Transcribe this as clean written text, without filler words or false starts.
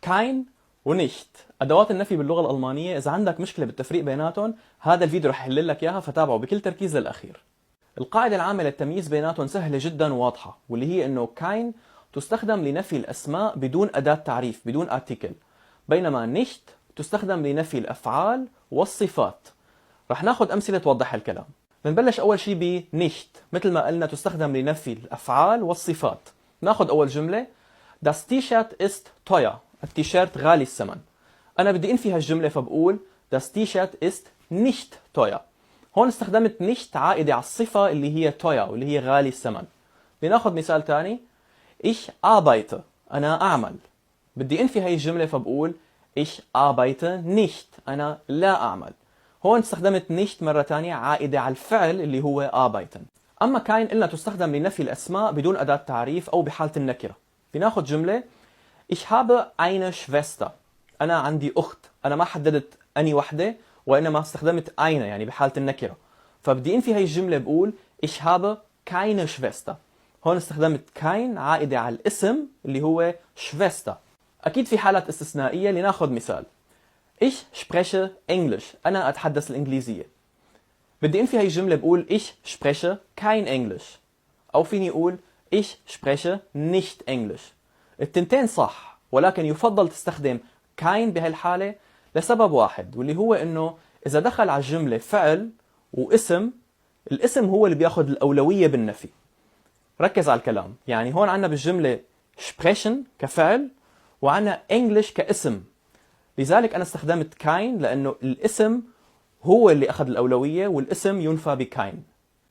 kein ونيشت أدوات النفي باللغة الألمانية. إذا عندك مشكلة بالتفريق بيناتهم هذا الفيديو رح يحل لك إياها، فتابعه بكل تركيز للأخير. القاعدة العامة للتمييز بيناتهم سهلة جدا وواضحة، واللي هي إنه kein تستخدم لنفي الأسماء بدون أداة تعريف، بدون article، بينما نيشت تستخدم لنفي الأفعال والصفات. رح ناخد أمثلة توضح الكلام. بنبلش أول شيء بنيشت، مثل ما قلنا تستخدم لنفي الأفعال والصفات. ناخد أول جملة: Das T-Shirt ist teuer. التيشيرت غالي الثمن. أنا بدي أنفي هالجملة فبقول Das T-Shirt ist nicht teuer. هون استخدمت nicht عائدة على الصفة اللي هي teuer واللي هي غالي الثمن. بناخد مثال تاني: Ich arbeite. أنا أعمل. بدي أنفي هاي الجملة فبقول Ich arbeite nicht. أنا لا أعمل. هون استخدمت nicht مرة تانية عائدة على الفعل اللي هو arbeiten. أما kein قلنا تستخدم لنفي الأسماء بدون أداة تعريف أو بحالة النكرة. بناخد جملة: Ich habe eine Schwester. أنا عندي أخت. أنا ما حددت أني وحدة وإنما استخدمت eine يعني بحالة النكرة. فبدي أنفي هاي الجملة بقول Ich habe keine Schwester. هون استخدمت kein عائدة على الاسم اللي هو Schwester. أكيد في حالات استثنائية. لناخد مثال: Ich spreche Englisch. أنا أتحدث الإنجليزية. بدي أنفي هاي الجملة بقول Ich spreche kein Englisch. أو فيني أقول Ich spreche nicht Englisch. التنتين صح، ولكن يفضل تستخدم kein بهالحالة لسبب واحد، واللي هو إنه إذا دخل على الجملة فعل واسم، الاسم هو اللي بياخد الأولوية بالنفي. ركز على الكلام. يعني هون عنا بالجملة sprechen كفعل وعنا English كاسم. لذلك أنا استخدمت kein لأنه الاسم هو اللي أخذ الأولوية والاسم ينفى بكاين.